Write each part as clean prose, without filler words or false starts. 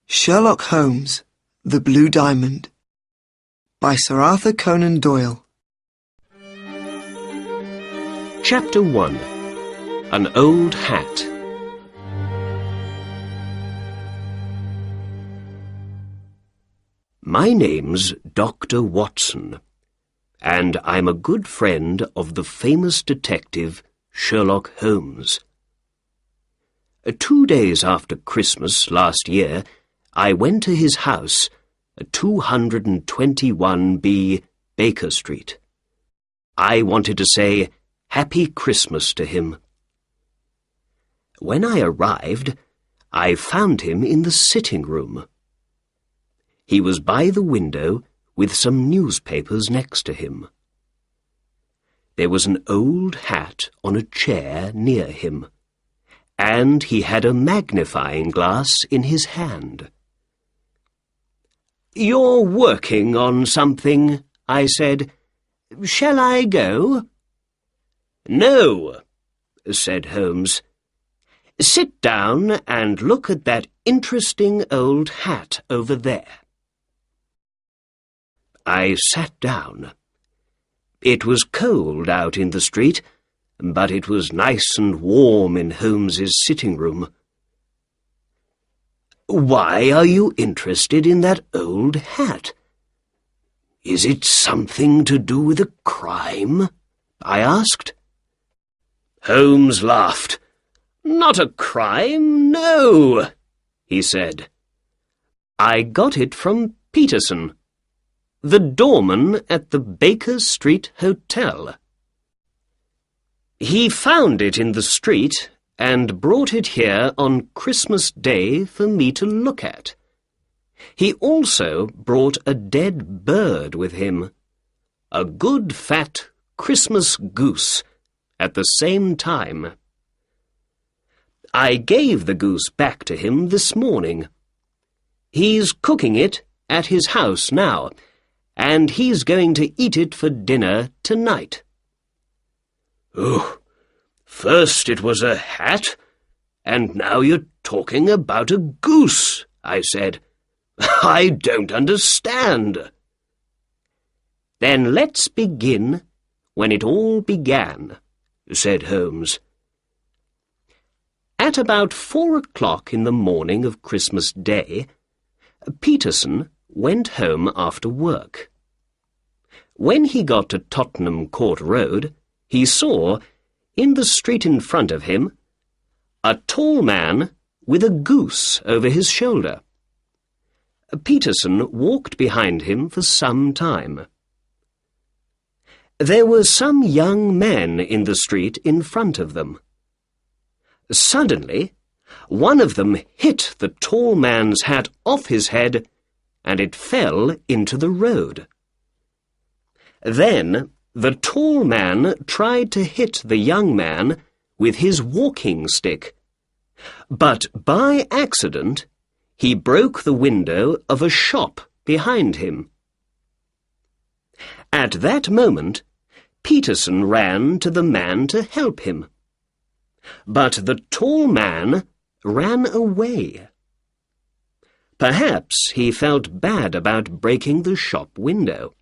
Sherlock Holmes, The Blue Diamond by Sir Arthur Conan Doyle. Chapter 1. An Old Hat. My name's Dr. Watson, and I'm a good friend of the famous detective Sherlock Holmes. 2 days after Christmas last year, I went to his house at 221B Baker Street. I wanted to say Happy Christmas to him. When I arrived, I found him in the sitting room. He was by the window with some newspapers next to him. There was an old hat on a chair near him, and he had a magnifying glass in his hand. "You're working on something," I said. "Shall I go?" "No," said Holmes. "Sit down and look at that interesting old hat over there." I sat down. It was cold out in the street, but it was nice and warm in Holmes's sitting room. "Why are you interested in that old hat? Is it something to do with a crime?" I asked. Holmes laughed. "Not a crime, no," he said. "I got it from Peterson, the doorman at the Baker Street Hotel. He found it in the street and brought it here on Christmas Day for me to look at. He also brought a dead bird with him, a good fat Christmas goose, at the same time. I gave the goose back to him this morning. He's cooking it at his house now, and he's going to eat it for dinner tonight." "Oh, first it was a hat, and now you're talking about a goose," I said. "I don't understand." "Then let's begin when it all began," said Holmes. At about 4 o'clock in the morning of Christmas Day, Peterson went home after work. When he got to Tottenham Court Road, he saw, in the street in front of him, a tall man with a goose over his shoulder. Peterson walked behind him for some time. There were some young men in the street in front of them. Suddenly, one of them hit the tall man's hat off his head, and it fell into the road. Then the tall man tried to hit the young man with his walking stick, but by accident he broke the window of a shop behind him. At that moment, Peterson ran to the man to help him, but the tall man ran away. Perhaps he felt bad about breaking the shop window.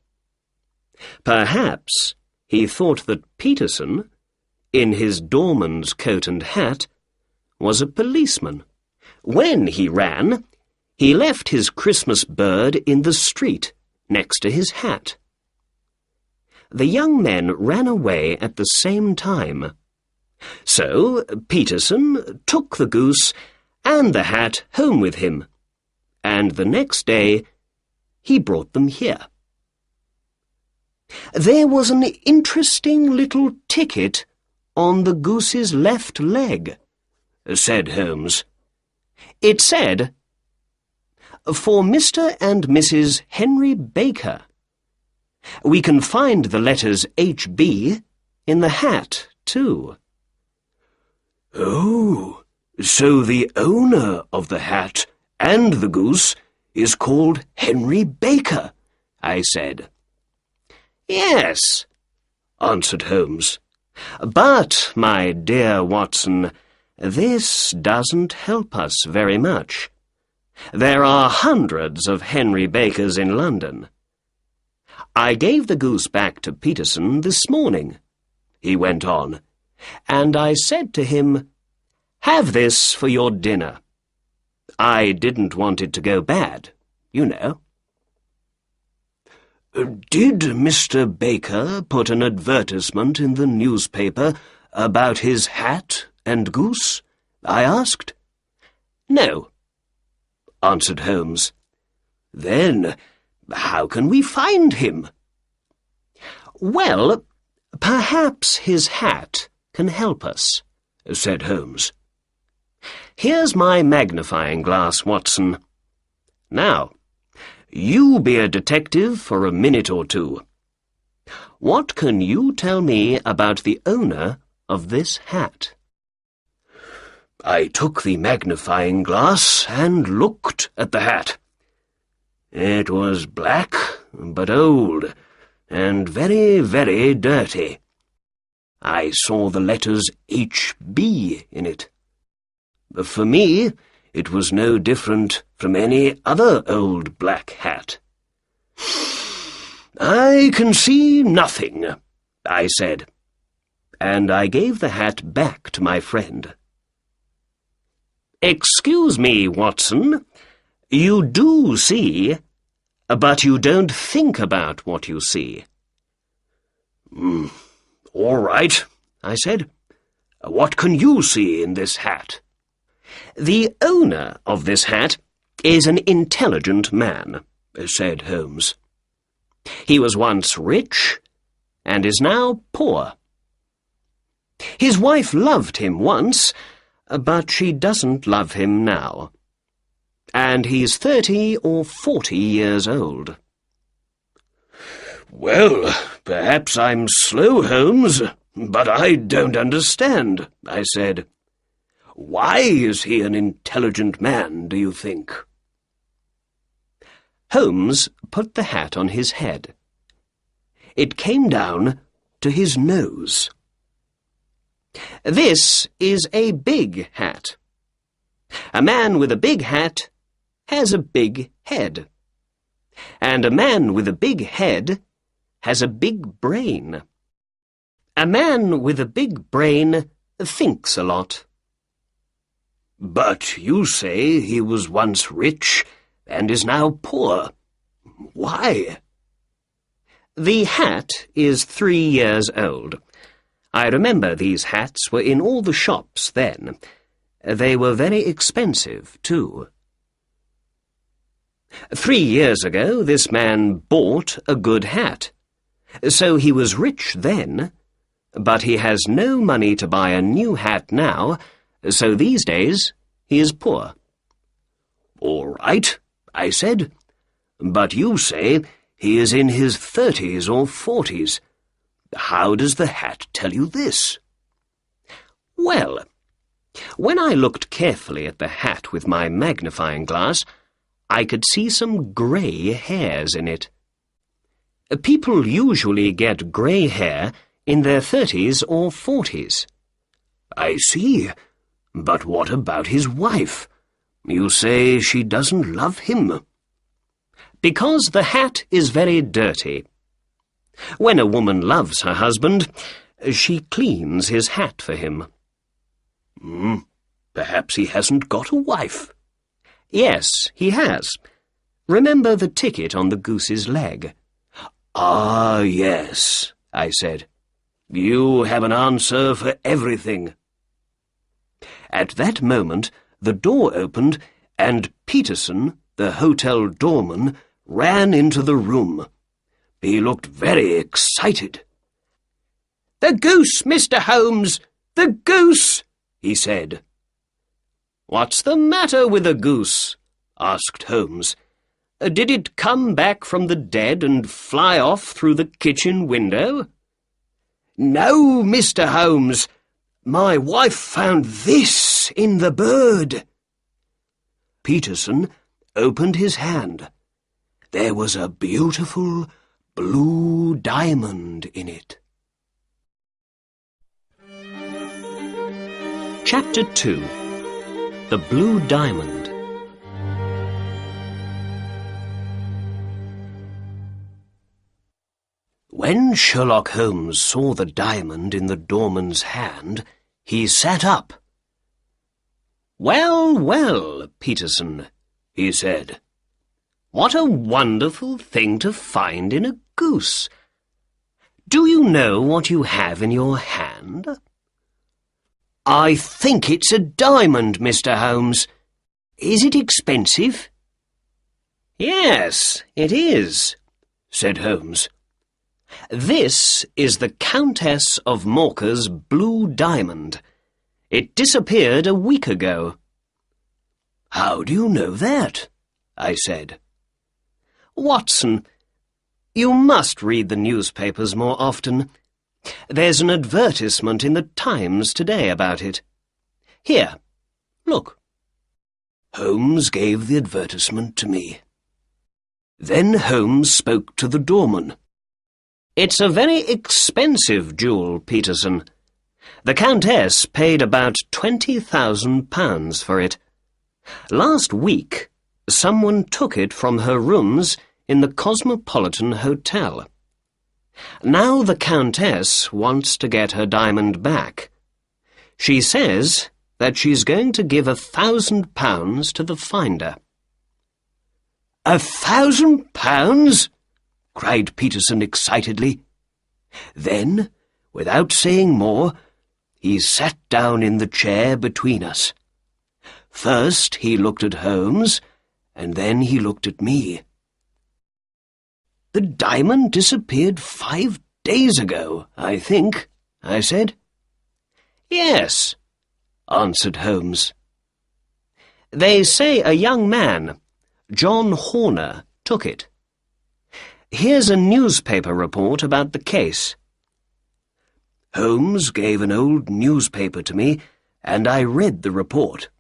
Perhaps he thought that Peterson, in his doorman's coat and hat, was a policeman. When he ran, he left his Christmas bird in the street next to his hat. The young men ran away at the same time. So Peterson took the goose and the hat home with him, and the next day he brought them here. There was an interesting little ticket on the goose's left leg, said Holmes. It said, "For Mr. and Mrs. Henry Baker." We can find the letters H.B. in the hat, too. "Oh, so the owner of the hat and the goose is called Henry Baker," I said. "Yes," answered Holmes. "But, my dear Watson, this doesn't help us very much. There are hundreds of Henry Bakers in London. I gave the goose back to Peterson this morning," he went on, "and I said to him, 'Have this for your dinner.' I didn't want it to go bad, you know." "Did Mr. Baker put an advertisement in the newspaper about his hat and goose?" I asked. "No," answered Holmes. "Then how can we find him?" "Well, perhaps his hat can help us," said Holmes. "Here's my magnifying glass, Watson. Now, you be a detective for a minute or two. What can you tell me about the owner of this hat?" I took the magnifying glass and looked at the hat. It was black, but old, and very, very dirty. I saw the letters H.B. in it. For me, it was no different from any other old black hat. "I can see nothing," I said, and I gave the hat back to my friend. "Excuse me, Watson. You do see, but you don't think about what you see." "All right," I said. "What can you see in this hat?" "The owner of this hat is an intelligent man," said Holmes. "He was once rich and is now poor. His wife loved him once, but she doesn't love him now. And he's 30 or 40 years old." "Well, perhaps I'm slow, Holmes, but I don't understand," I said. "Why is he an intelligent man, do you think?" Holmes put the hat on his head. It came down to his nose. "This is a big hat. A man with a big hat has a big head. And a man with a big head has a big brain. A man with a big brain thinks a lot." "But you say he was once rich and is now poor. Why?" "The hat is 3 years old. I remember these hats were in all the shops then. They were very expensive, too. 3 years ago, this man bought a good hat. So he was rich then, but he has no money to buy a new hat now, so these days he is poor." "All right," I said, "but you say he is in his 30s or 40s. How does the hat tell you this?" "Well, when I looked carefully at the hat with my magnifying glass, I could see some grey hairs in it. People usually get grey hair in their 30s or 40s. "I see. But what about his wife? You say she doesn't love him." "Because the hat is very dirty. When a woman loves her husband, she cleans his hat for him." Perhaps he hasn't got a wife." "Yes, he has. Remember the ticket on the goose's leg?" "Ah, yes," I said. "You have an answer for everything." At that moment, the door opened, and Peterson, the hotel doorman, ran into the room. He looked very excited. "The goose, Mr. Holmes! The goose!" he said. "What's the matter with the goose?" asked Holmes. "Did it come back from the dead and fly off through the kitchen window?" "No, Mr. Holmes. My wife found this in the bird." Peterson opened his hand. There was a beautiful blue diamond in it. Chapter 2. The Blue Diamond. When Sherlock Holmes saw the diamond in the doorman's hand, he sat up. "Well, well, Peterson," he said. "What a wonderful thing to find in a goose. Do you know what you have in your hand?" "I think it's a diamond, Mr. Holmes. Is it expensive?" "Yes, it is," said Holmes. "This is the Countess of Morcar's blue diamond. It disappeared a week ago." "How do you know that?" I said. "Watson, you must read the newspapers more often. There's an advertisement in the Times today about it. Here, look." Holmes gave the advertisement to me. Then Holmes spoke to the doorman. "It's a very expensive jewel, Peterson. The Countess paid about £20,000 for it. Last week, someone took it from her rooms in the Cosmopolitan Hotel. Now the Countess wants to get her diamond back. She says that she's going to give £1,000 to the finder." £1,000? cried Peterson excitedly. Then, without saying more, he sat down in the chair between us. First he looked at Holmes, and then he looked at me. "The diamond disappeared 5 days ago, I think," I said. "Yes," answered Holmes. "They say a young man, John Horner, took it. Here's a newspaper report about the case." Holmes gave an old newspaper to me, and I read the report.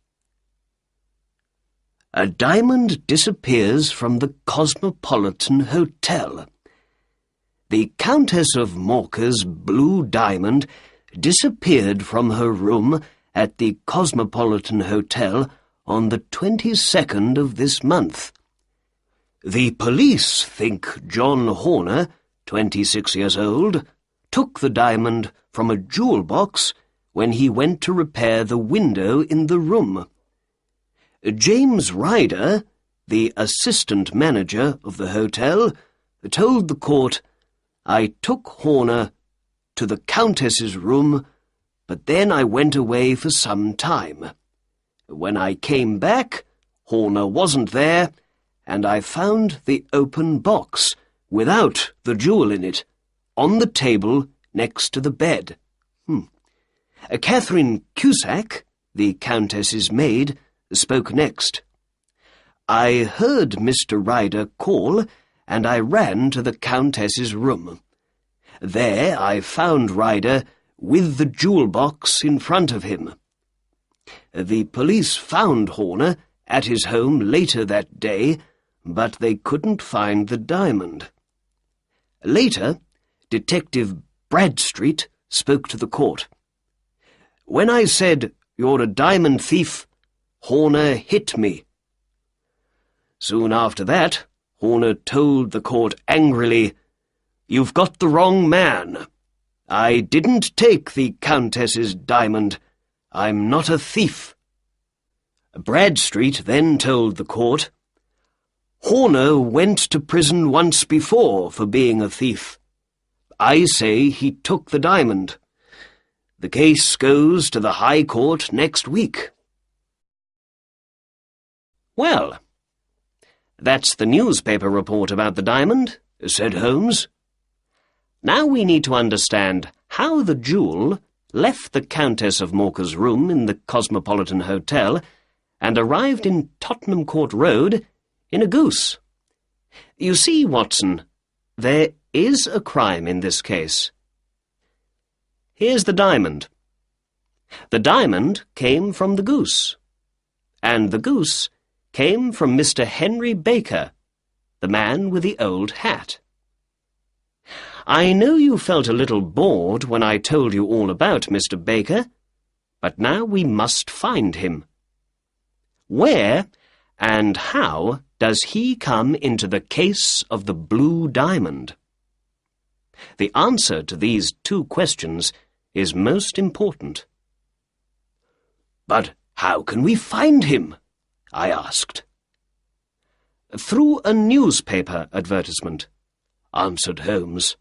"A diamond disappears from the Cosmopolitan Hotel. The Countess of Morcar's blue diamond disappeared from her room at the Cosmopolitan Hotel on the 22nd of this month. The police think John Horner, 26 years old, took the diamond from a jewel box when he went to repair the window in the room. James Ryder, the assistant manager of the hotel, told the court, 'I took Horner to the Countess's room, but then I went away for some time. When I came back, Horner wasn't there, and I found the open box, without the jewel in it, on the table next to the bed.' Catherine Cusack, the Countess's maid, spoke next. 'I heard Mr. Ryder call, and I ran to the Countess's room. There I found Ryder with the jewel box in front of him. The police found Horner at his home later that day, but they couldn't find the diamond.' Later, Detective Bradstreet spoke to the court. 'When I said, "You're a diamond thief," Horner hit me.' Soon after that, Horner told the court angrily, 'You've got the wrong man. I didn't take the Countess's diamond. I'm not a thief.' Bradstreet then told the court, 'Horner went to prison once before for being a thief. I say he took the diamond. The case goes to the High Court next week.'" "Well, that's the newspaper report about the diamond," said Holmes. "Now we need to understand how the jewel left the Countess of Morcar's room in the Cosmopolitan Hotel and arrived in Tottenham Court Road in a goose. You see, Watson, there is a crime in this case. Here's the diamond. The diamond came from the goose, and the goose came from Mr. Henry Baker, the man with the old hat. I know you felt a little bored when I told you all about Mr. Baker, but now we must find him. Where and how does he come into the case of the blue diamond? The answer to these two questions is most important. "But how can we find him?" I asked. "Through a newspaper advertisement," answered Holmes.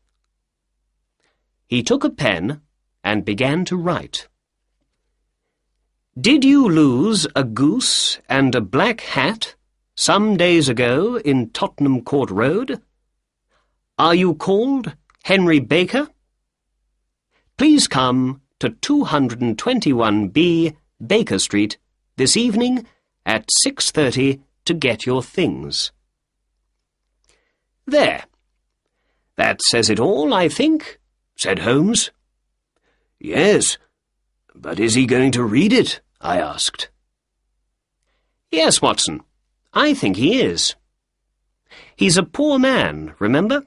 He took a pen and began to write. "Did you lose a goose and a black hat some days ago in Tottenham Court Road? Are you called Henry Baker? Please come to 221B Baker Street this evening at 6:30 to get your things." "There. That says it all, I think," said Holmes. "Yes, but is he going to read it?" I asked. "Yes, Watson, I think he is. He's a poor man, remember?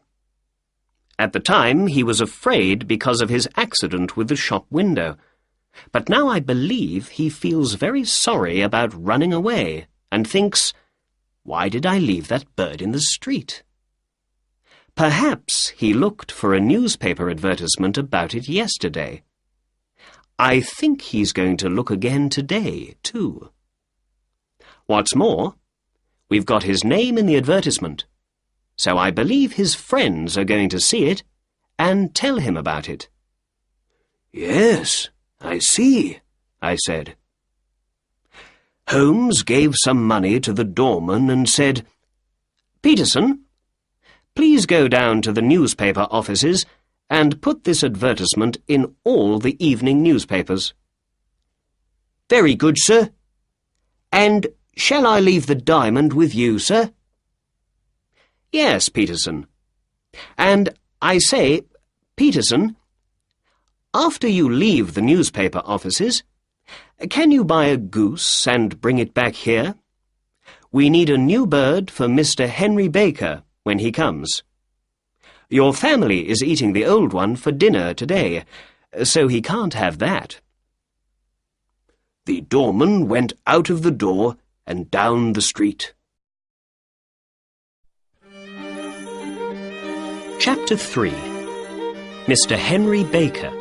At the time he was afraid because of his accident with the shop window, but now I believe he feels very sorry about running away and thinks, 'Why did I leave that bird in the street?' Perhaps he looked for a newspaper advertisement about it yesterday. I think he's going to look again today, too. What's more, we've got his name in the advertisement, so I believe his friends are going to see it and tell him about it." "Yes, I see," I said. Holmes gave some money to the doorman and said, "Peterson, please go down to the newspaper offices and put this advertisement in all the evening newspapers." "Very good, sir. And shall I leave the diamond with you, sir?" "Yes, Peterson. And I say, Peterson, after you leave the newspaper offices, can you buy a goose and bring it back here? We need a new bird for Mr. Henry Baker when he comes. Your family is eating the old one for dinner today, so he can't have that." The doorman went out of the door and down the street. Chapter 3. Mr. Henry Baker.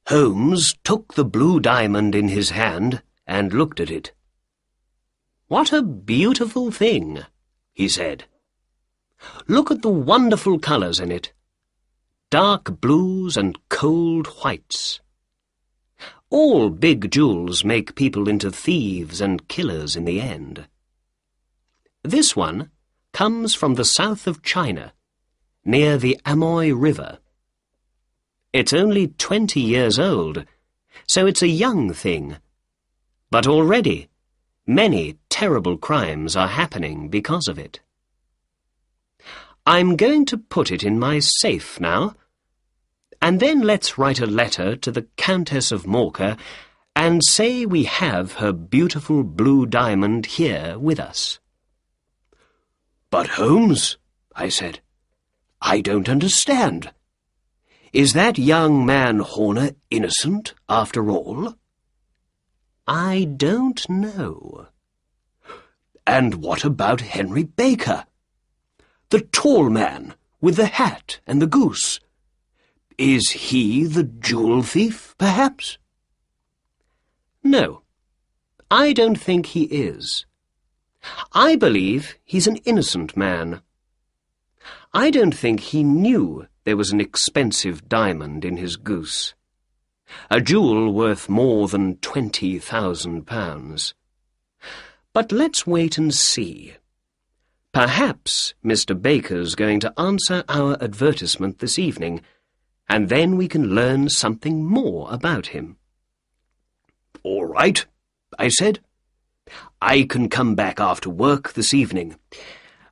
Holmes took the blue diamond in his hand and looked at it. "What a beautiful thing," he said. "Look at the wonderful colours in it. Dark blues and cold whites. All big jewels make people into thieves and killers in the end. This one comes from the south of China, near the Amoy River. It's only 20 years old, so it's a young thing. But already many terrible crimes are happening because of it. I'm going to put it in my safe now, and then let's write a letter to the Countess of Morcar and say we have her beautiful blue diamond here with us." "But Holmes," I said, "I don't understand. Is that young man Horner innocent after all?" "I don't know." "And what about Henry Baker? The tall man with the hat and the goose? Is he the jewel thief, perhaps?" "No, I don't think he is. I believe he's an innocent man. I don't think he knew there was an expensive diamond in his goose. A jewel worth more than £20,000. But let's wait and see. Perhaps Mr. Baker's going to answer our advertisement this evening, and then we can learn something more about him." "All right," I said. "I can come back after work this evening.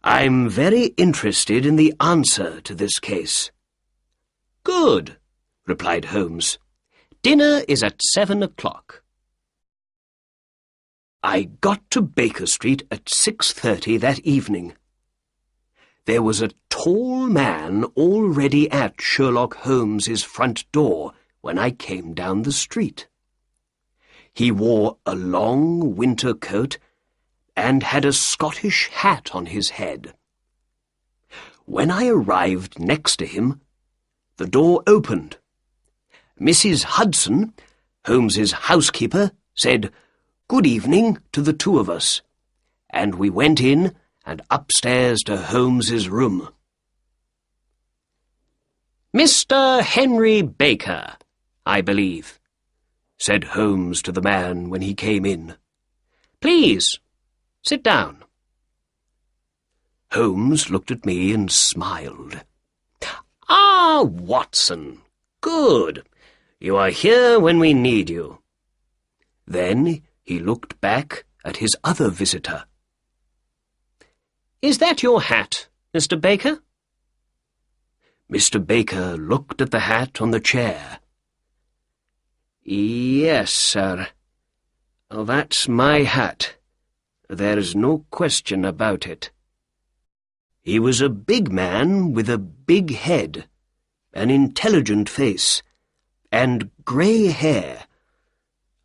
I'm very interested in the answer to this case." "Good," replied Holmes. "Dinner is at 7 o'clock. I got to Baker Street at 6:30 that evening. There was a tall man already at Sherlock Holmes's front door when I came down the street. He wore a long winter coat and had a Scottish hat on his head. When I arrived next to him, the door opened. Mrs. Hudson, Holmes's housekeeper, said, "Good evening" to the two of us, and we went in and upstairs to Holmes's room. "Mr. Henry Baker, I believe," said Holmes to the man when he came in. "Please, sit down." Holmes looked at me and smiled. "Ah, Watson, good. You are here when we need you." Then he looked back at his other visitor. "Is that your hat, Mr. Baker?" Mr. Baker looked at the hat on the chair. "Yes, sir. That's my hat. There's no question about it." He was a big man with a big head, an intelligent face, and grey hair.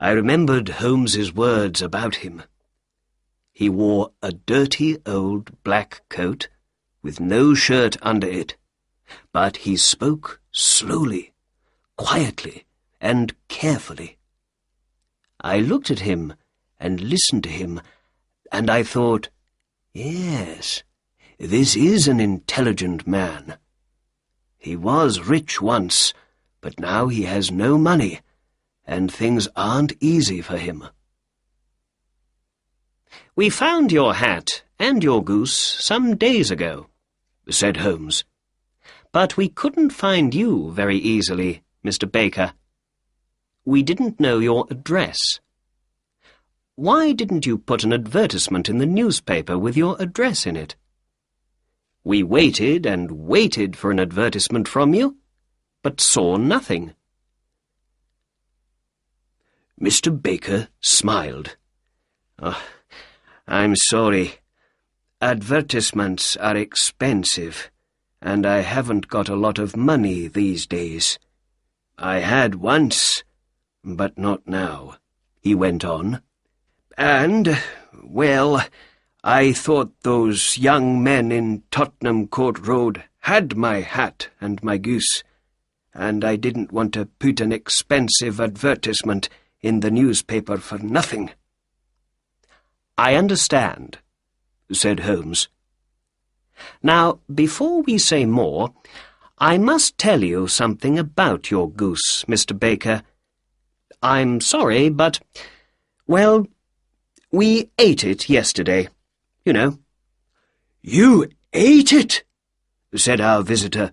I remembered Holmes's words about him. He wore a dirty old black coat, with no shirt under it, but he spoke slowly, quietly, and carefully. I looked at him and listened to him, and I thought, yes, this is an intelligent man. He was rich once, but now he has no money, and things aren't easy for him. "We found your hat and your goose some days ago," said Holmes. "But we couldn't find you very easily, Mr. Baker. We didn't know your address. Why didn't you put an advertisement in the newspaper with your address in it? We waited and waited for an advertisement from you, but saw nothing." Mr. Baker smiled. "Oh, I'm sorry. Advertisements are expensive, and I haven't got a lot of money these days. I had once, but not now," he went on. "And, well, I thought those young men in Tottenham Court Road had my hat and my goose, and I didn't want to put an expensive advertisement in the newspaper for nothing." "I understand," said Holmes. "Now, before we say more, I must tell you something about your goose, Mr. Baker. I'm sorry, but, well, we ate it yesterday, you know." "You ate it?" said our visitor,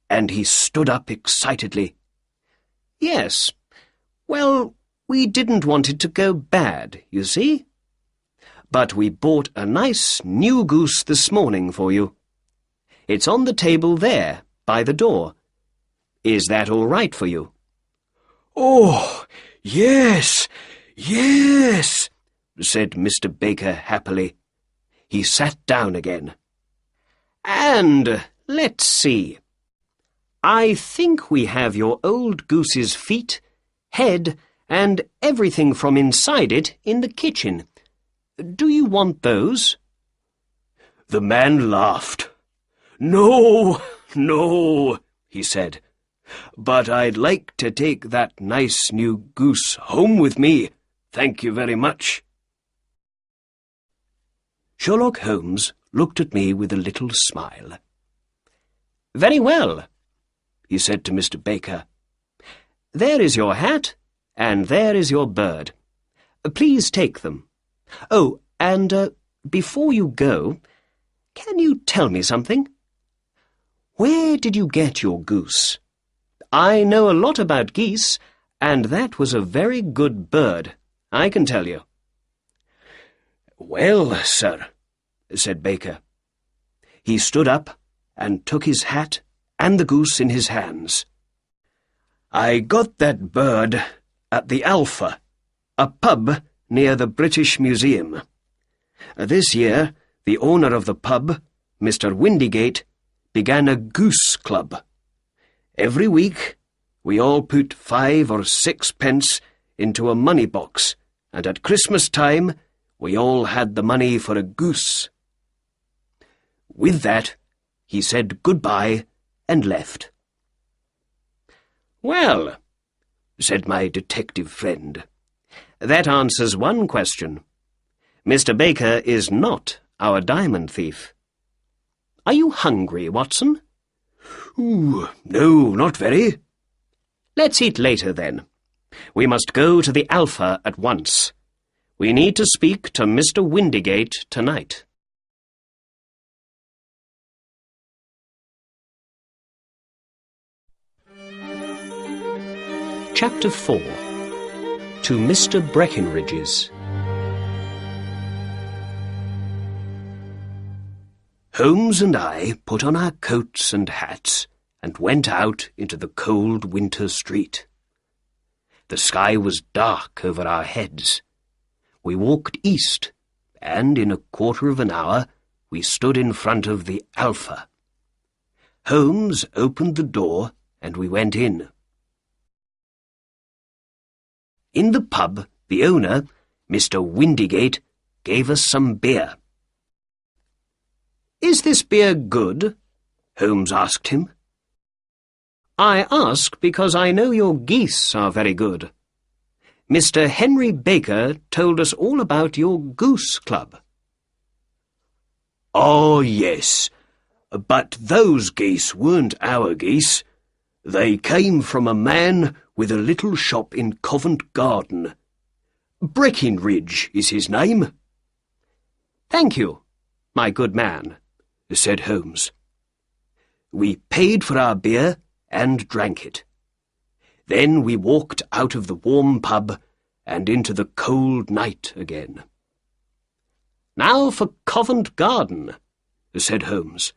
and he stood up excitedly. "Yes. Well, we didn't want it to go bad, you see. But we bought a nice new goose this morning for you. It's on the table there, by the door. Is that all right for you?" "Oh, yes, yes," said Mr. Baker happily. He sat down again. "And let's see. I think we have your old goose's feet, head, and everything from inside it in the kitchen. Do you want those?" The man laughed. "No, no," he said. "But I'd like to take that nice new goose home with me. Thank you very much." Sherlock Holmes looked at me with a little smile. "Very well," he said to Mr. Baker. "There is your hat, and there is your bird. Please take them. Oh, and before you go, can you tell me something? Where did you get your goose? I know a lot about geese, and that was a very good bird, I can tell you." "Well, sir," said Baker. He stood up and took his hat and the goose in his hands. "I got that bird at the Alpha, a pub near the British Museum. This year, the owner of the pub, Mr. Windygate, began a goose club. Every week, we all put 5 or 6 pence into a money box, and at Christmas time, we all had the money for a goose. With that, he said goodbye and left. "Well," said my detective friend, "that answers one question. Mr. Baker is not our diamond thief. Are you hungry, Watson?" "Ooh, no, not very." "Let's eat later, then. We must go to the Alpha at once. We need to speak to Mr. Windigate tonight." Chapter 4. To Mr. Breckenridge's. Holmes and I put on our coats and hats and went out into the cold winter street. The sky was dark over our heads. We walked east, and in a quarter of an hour we stood in front of the Alpha. Holmes opened the door and we went in. In the pub, the owner, Mr. Windigate, gave us some beer. "Is this beer good?" Holmes asked him. "I ask because I know your geese are very good. Mr. Henry Baker told us all about your goose club." "Oh, yes, but those geese weren't our geese. They came from a man with a little shop in Covent Garden. Breckenridge is his name." "Thank you, my good man," said Holmes. We paid for our beer and drank it. Then we walked out of the warm pub and into the cold night again. "Now for Covent Garden," said Holmes,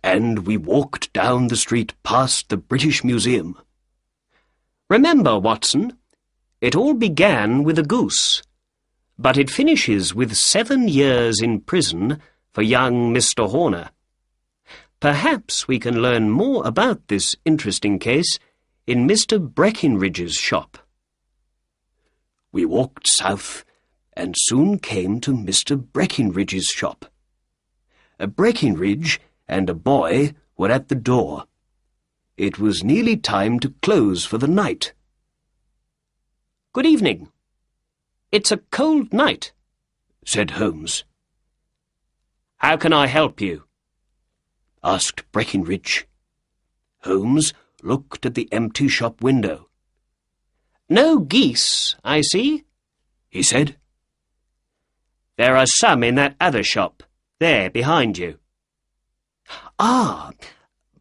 and we walked down the street past the British Museum. "Remember, Watson, it all began with a goose, but it finishes with 7 years in prison for young Mr. Horner. Perhaps we can learn more about this interesting case in Mr. Breckenridge's shop." We walked south and soon came to Mr. Breckenridge's shop. A Breckenridge and a boy were at the door. It was nearly time to close for the night. "Good evening. It's a cold night," said Holmes. "How can I help you?" asked Breckenridge. Holmes looked at the empty shop window. "No geese, I see," he said. "There are some in that other shop, there behind you." "Ah,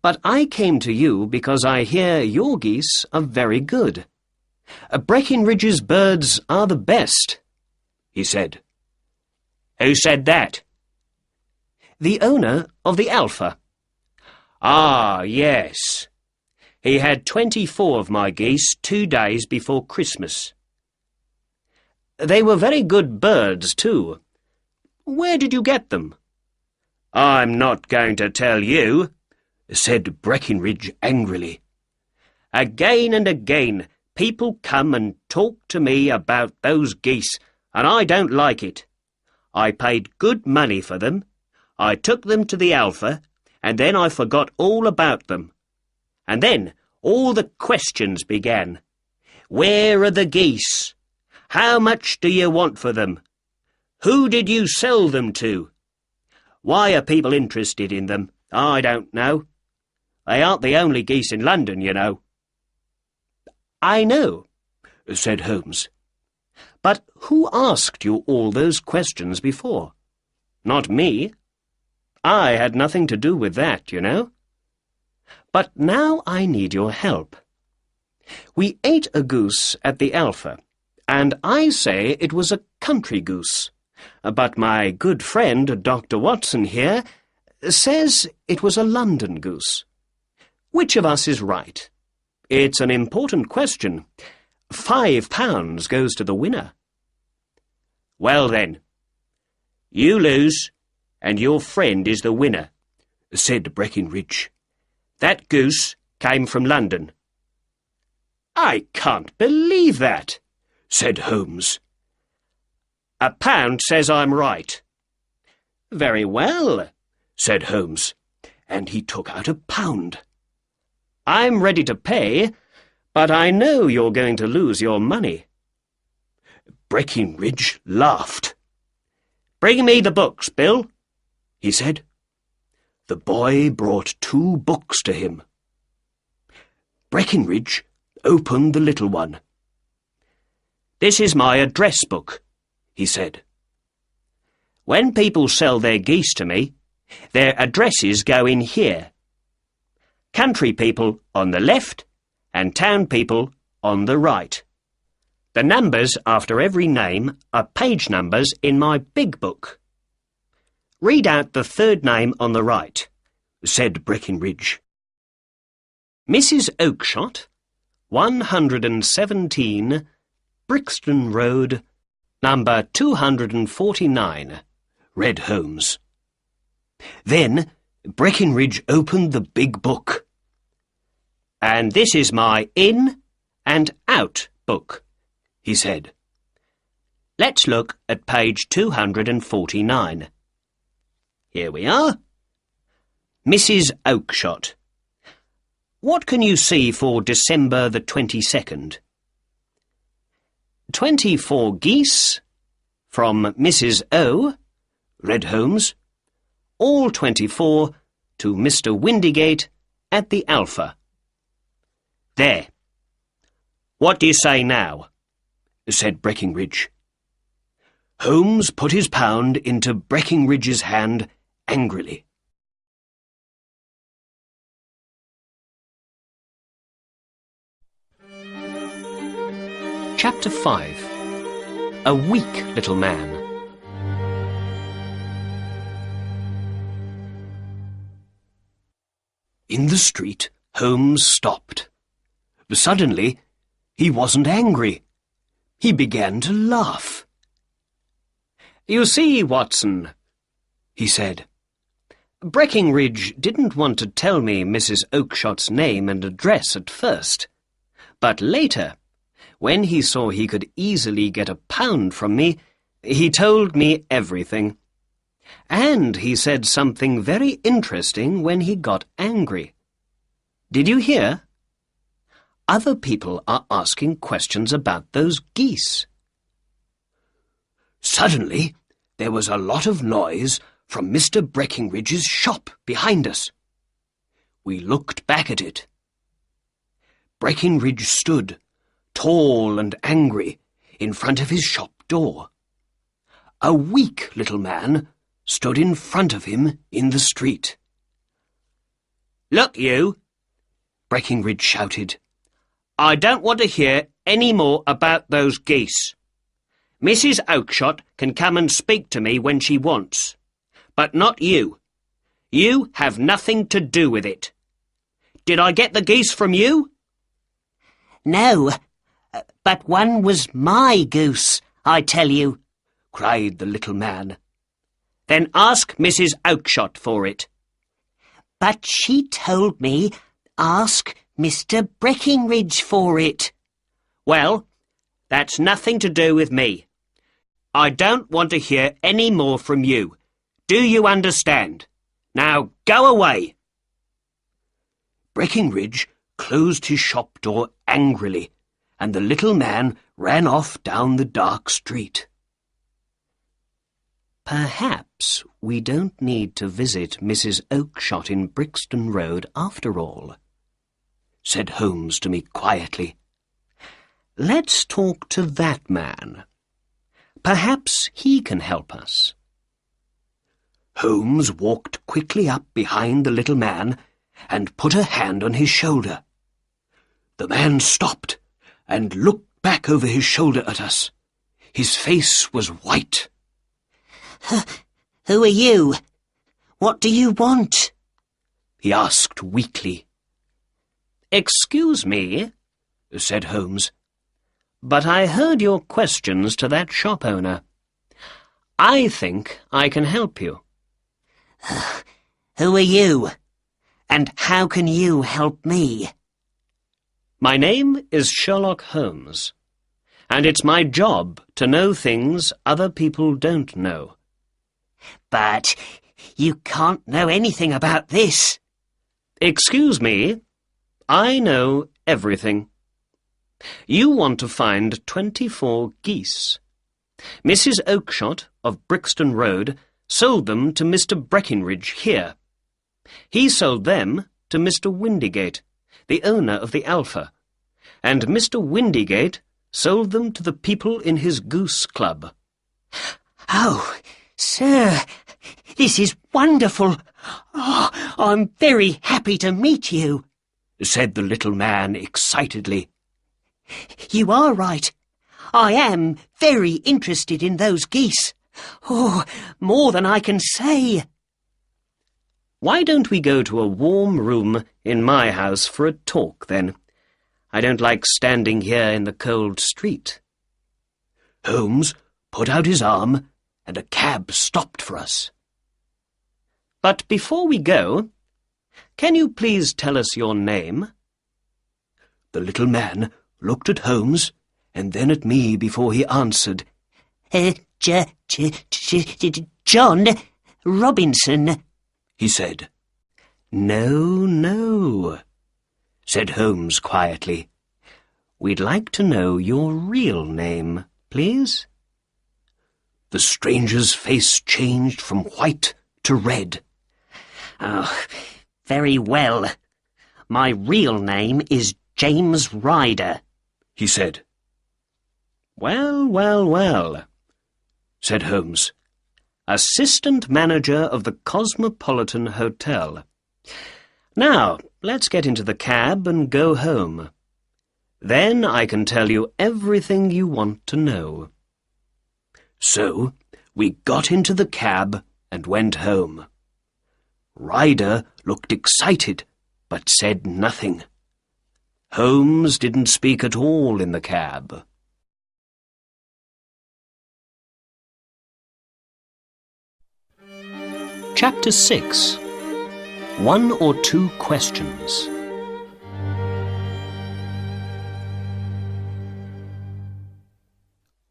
but I came to you because I hear your geese are very good. Breckenridge's birds are the best," he said. "Who said that?" "The owner of the Alpha." "Ah, yes. He had 24 of my geese 2 days before Christmas." "They were very good birds, too. Where did you get them?" "I'm not going to tell you," said Breckenridge angrily. "Again and again people come and talk to me about those geese, and I don't like it. I paid good money for them. I took them to the Alpha, and then I forgot all about them. And then all the questions began. Where are the geese? How much do you want for them? Who did you sell them to? Why are people interested in them? I don't know. They aren't the only geese in London, you know." "I know," said Holmes. "But who asked you all those questions before? Not me. I had nothing to do with that, you know. But now I need your help. We ate a goose at the Alpha, and I say it was a country goose. But my good friend, Dr. Watson here, says it was a London goose. Which of us is right? It's an important question. £5 goes to the winner." "Well then, you lose, and your friend is the winner," said Breckenridge. "That goose came from London." "I can't believe that," said Holmes. £1 says I'm right. Very well, said Holmes, and he took out £1. I'm ready to pay, but I know you're going to lose your money. Breckinridge laughed. Bring me the books, Bill, he said. The boy brought 2 books to him. Breckinridge opened the little one. This is my address book, he said. When people sell their geese to me, their addresses go in here. Country people on the left and town people on the right. The numbers after every name are page numbers in my big book. Read out the 3rd name on the right, said Breckinridge. Mrs. Oakshott, 117, Brixton Road, number 249, read Holmes. Then Breckinridge opened the big book. And this is my in and out book, he said. Let's look at page 249. Here we are. Mrs. Oakshott. What can you see for December the 22nd? 24 geese, from Mrs. O, read Holmes. All 24 to Mr. Windigate at the Alpha. There. What do you say now? Said Breckinridge. Holmes put his pound into Breckinridge's hand angrily. Chapter 5. A Weak Little Man. In the street, Holmes stopped. Suddenly, he wasn't angry. He began to laugh. You see, Watson, he said, Breckinridge didn't want to tell me Mrs. Oakshott's name and address at first, but later, when he saw he could easily get £1 from me, he told me everything. And he said something very interesting when he got angry. Did you hear? Other people are asking questions about those geese. Suddenly, there was a lot of noise from Mr. Breckinridge's shop behind us. We looked back at it. Breckinridge stood, tall and angry, in front of his shop door. A weak little man stood in front of him in the street. Look, you, Breckinridge shouted. I don't want to hear any more about those geese. Mrs. Oakshott can come and speak to me when she wants, but not you. You have nothing to do with it. Did I get the geese from you? No, but one was my goose, I tell you, cried the little man. Then ask Mrs. Oakshott for it. But she told me ask Mr. Breckinridge for it. Well, that's nothing to do with me. I don't want to hear any more from you. Do you understand? Now go away. Breckinridge closed his shop door angrily, and the little man ran off down the dark street. Perhaps we don't need to visit Mrs. Oakshott in Brixton Road after all, said Holmes to me quietly. Let's talk to that man. Perhaps he can help us. Holmes walked quickly up behind the little man and put a hand on his shoulder. The man stopped and looked back over his shoulder at us. His face was white. Who are you? What do you want? He asked weakly. Excuse me, said Holmes, but I heard your questions to that shop owner. I think I can help you. Who are you? And how can you help me? My name is Sherlock Holmes, and it's my job to to know things other people don't know. But you can't know anything about this. Excuse me, I know everything. You want to find 24 geese. Mrs. Oakshott of Brixton Road sold them to Mr. Breckinridge here. He sold them to Mr. Windygate, the owner of the Alpha, and Mr. Windygate sold them to the people in his goose club. Oh, sir, this is wonderful. Oh, I'm very happy to meet you, said the little man excitedly. You are right. I am very interested in those geese. Oh, more than I can say. Why don't we go to a warm room in my house for a talk, then? I don't like standing here in the cold street. Holmes put out his arm, and a cab stopped for us. But before we go, can you please tell us your name? The little man looked at Holmes and then at me before he answered. John Robinson, he said. No, said Holmes quietly. We'd like to know your real name, please. The stranger's face changed from white to red. Oh, very well. My real name is James Ryder, he said. Well, said Holmes. Assistant manager of the Cosmopolitan Hotel. Now, let's get into the cab and go home. Then I can tell you everything you want to know. So, we got into the cab and went home. Ryder looked excited, but said nothing. Holmes didn't speak at all in the cab. Chapter 6. 1 or 2 questions.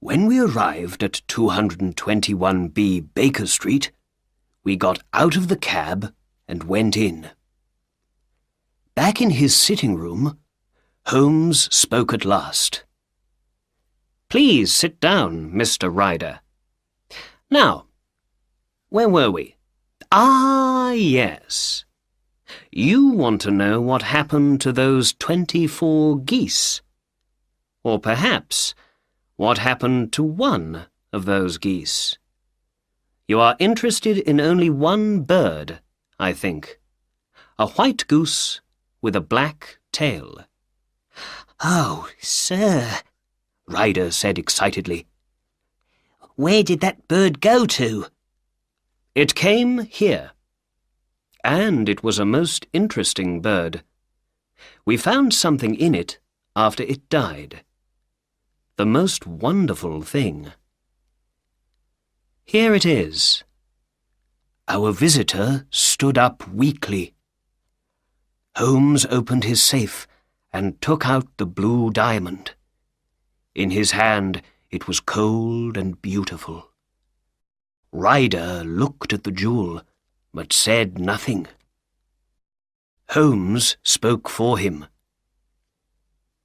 When we arrived at 221B Baker Street, we got out of the cab and went in. Back in his sitting room, Holmes spoke at last. Please sit down, Mr. Ryder. Now, where were we? Ah, yes. You want to know what happened to those 24 geese. Or perhaps what happened to one of those geese. You are interested in only one bird, I think. A white goose with a black tail. Oh, sir, Ryder said excitedly. Where did that bird go to? It came here. And it was a most interesting bird. We found something in it after it died. The most wonderful thing. Here it is. Our visitor stood up weakly. Holmes opened his safe and took out the blue diamond. In his hand it was cold and beautiful. Ryder looked at the jewel, but said nothing. Holmes spoke for him.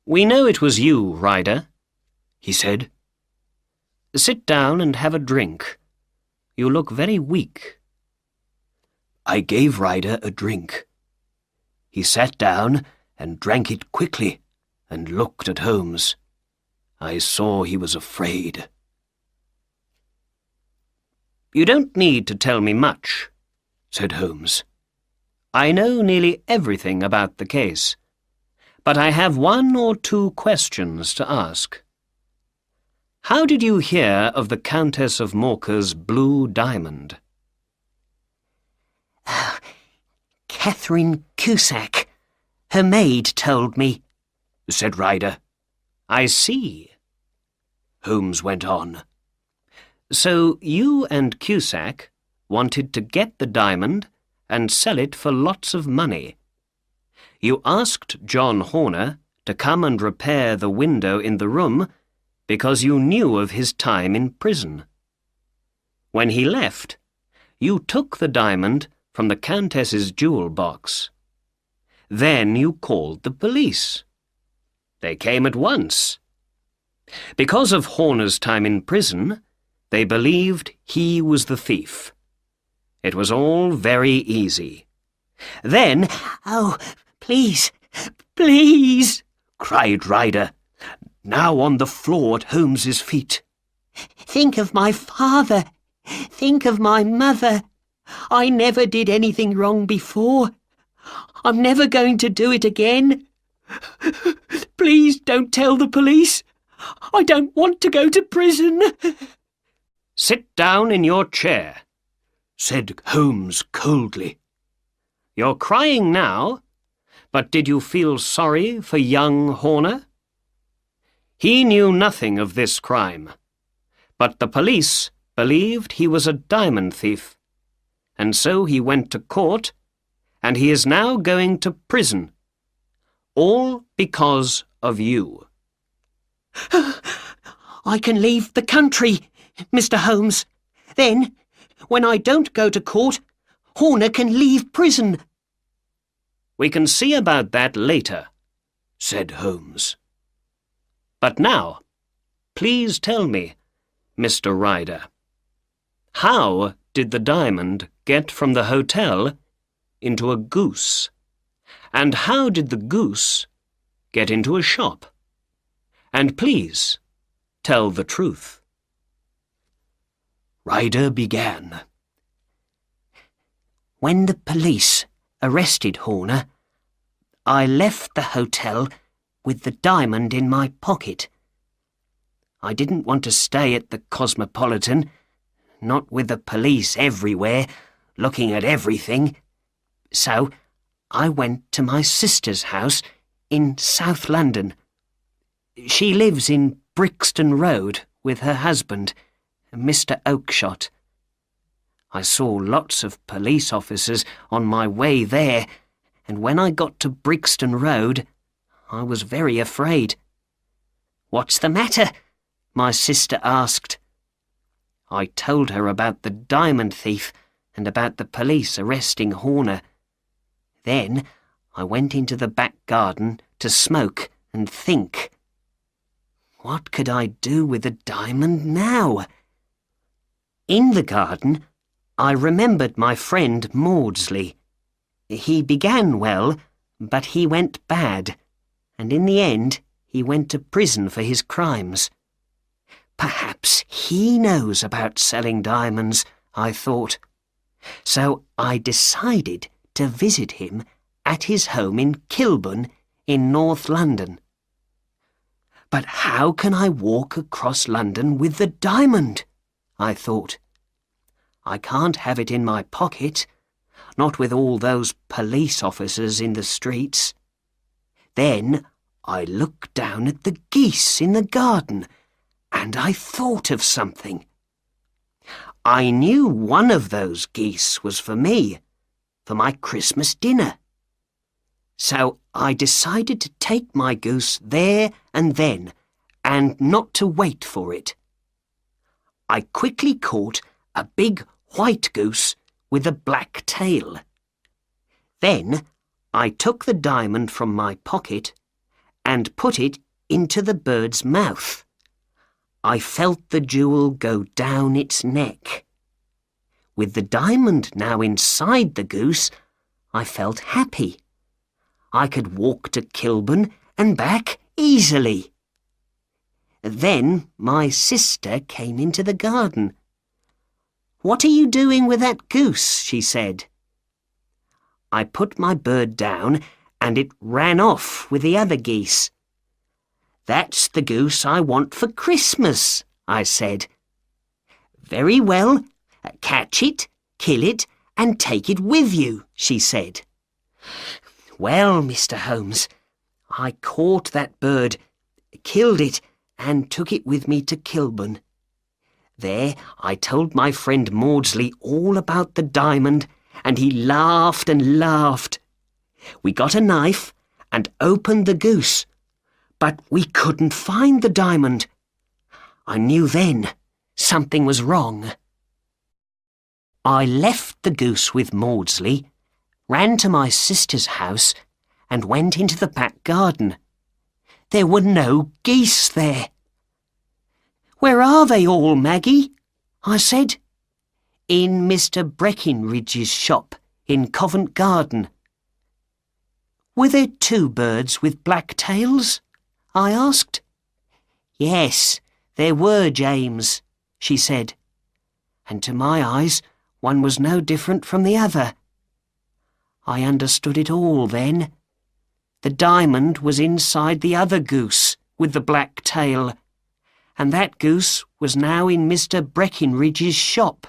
We know it was you, Ryder, he said. Sit down and have a drink. You look very weak. I gave Ryder a drink. He sat down and drank it quickly and looked at Holmes. I saw he was afraid. You don't need to tell me much, said Holmes. I know nearly everything about the case, but I have 1 or 2 questions to ask. How did you hear of the Countess of Morcar's blue diamond? Catherine Cusack, her maid, told me, said Ryder. I see. Holmes went on. So you and Cusack wanted to get the diamond and sell it for lots of money. You asked John Horner to come and repair the window in the room, because you knew of his time in prison. When he left, you took the diamond from the Countess's jewel box. Then you called the police. They came at once. Because of Horner's time in prison, they believed he was the thief. It was all very easy. Then, "Oh, please, please," cried Ryder, now on the floor at Holmes's feet. "think of my father. Think of my mother. I never did anything wrong before. I'm never going to do it again. Please don't tell the police. I don't want to go to prison." "Sit down in your chair," said Holmes coldly. "You're crying now, but did you feel sorry for young Horner? He knew nothing of this crime, but the police believed he was a diamond thief, and so he went to court, and he is now going to prison, all because of you." "I can leave the country, Mr. Holmes. Then, when I don't go to court, Horner can leave prison." "We can see about that later," said Holmes. "But now, please tell me, Mr. Ryder, how did the diamond get from the hotel into a goose? And how did the goose get into a shop? And please, tell the truth." Ryder began. "When the police arrested Horner, I left the hotel with the diamond in my pocket. I didn't want to stay at the Cosmopolitan, not with the police everywhere, looking at everything. So I went to my sister's house in South London. She lives in Brixton Road with her husband, Mr. Oakshott. I saw lots of police officers on my way there, and when I got to Brixton Road, I was very afraid. 'What's the matter?' my sister asked. I told her about the diamond thief and about the police arresting Horner. Then I went into the back garden to smoke and think. What could I do with the diamond now? In the garden, I remembered my friend Maudsley. He began well, but he went bad, and in the end he went to prison for his crimes. Perhaps he knows about selling diamonds, I thought. So I decided to visit him at his home in Kilburn in North London. But how can I walk across London with the diamond? I thought. I can't have it in my pocket, not with all those police officers in the streets. Then I looked down at the geese in the garden, and I thought of something. I knew one of those geese was for me, for my Christmas dinner. So I decided to take my goose there and then, and not to wait for it. I quickly caught a big white goose with a black tail. Then I took the diamond from my pocket and put it into the bird's mouth. I felt the jewel go down its neck. With the diamond now inside the goose, I felt happy. I could walk to Kilburn and back easily. Then my sister came into the garden. "What are you doing with that goose?" she said. I put my bird down and it ran off with the other geese. "That's the goose I want for Christmas," I said. "Very well, catch it, kill it, and take it with you," she said. Well, Mr. Holmes, I caught that bird, killed it, and took it with me to Kilburn. There I told my friend Maudsley all about the diamond, and he laughed and laughed. We got a knife and opened the goose, but we couldn't find the diamond. I knew then something was wrong. I left the goose with Maudsley, ran to my sister's house, and went into the back garden. There were no geese there. "Where are they all, Maggie?" I said. "In Mr. Breckinridge's shop in Covent Garden." "Were there 2 birds with black tails?" I asked. "Yes, there were, James," she said, and to my eyes one was no different from the other. I understood it all then. The diamond was inside the other goose with the black tail, and that goose was now in Mr. Breckinridge's shop.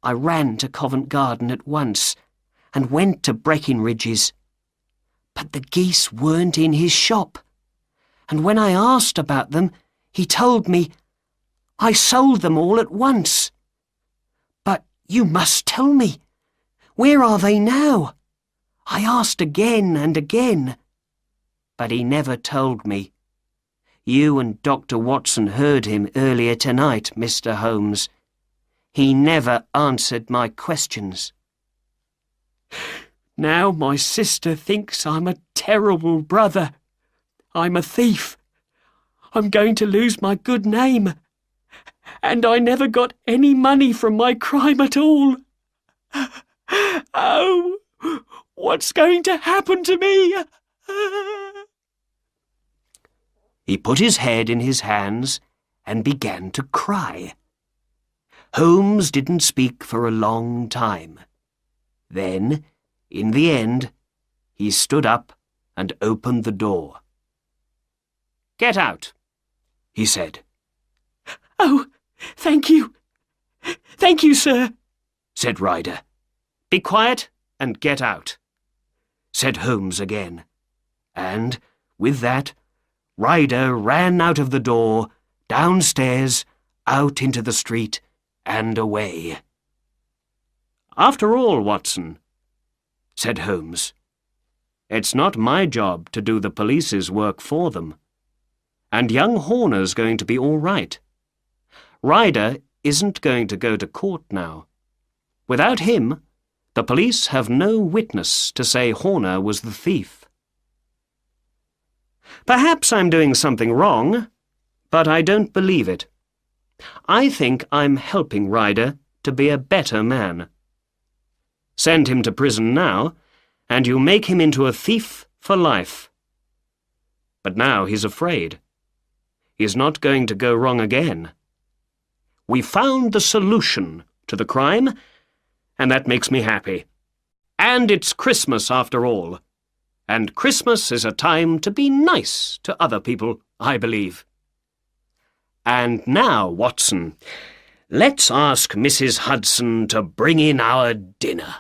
I ran to Covent Garden at once and went to Breckinridge's. But the geese weren't in his shop, and when I asked about them, he told me, "I sold them all at once." "But you must tell me. Where are they now?" I asked again and again. But he never told me. You and Dr. Watson heard him earlier tonight, Mr. Holmes. He never answered my questions. Now my sister thinks I'm a terrible brother. I'm a thief. I'm going to lose my good name. And I never got any money from my crime at all. Oh, what's going to happen to me? He put his head in his hands and began to cry. Holmes didn't speak for a long time. Then, in the end, he stood up and opened the door. "Get out," he said. "Oh, thank you. Thank you, sir," said Ryder. "Be quiet and get out," said Holmes again. And, with that, Ryder ran out of the door, downstairs, out into the street, and away. "After all, Watson," said Holmes, "it's not my job to do the police's work for them. And young Horner's going to be all right. Ryder isn't going to go to court now. Without him, the police have no witness to say Horner was the thief. Perhaps I'm doing something wrong, but I don't believe it. I think I'm helping Ryder to be a better man. Send him to prison now, and you make him into a thief for life. But now he's afraid. He's not going to go wrong again. We found the solution to the crime, and that makes me happy. And it's Christmas after all. And Christmas is a time to be nice to other people, I believe. And now, Watson, let's ask Mrs. Hudson to bring in our dinner."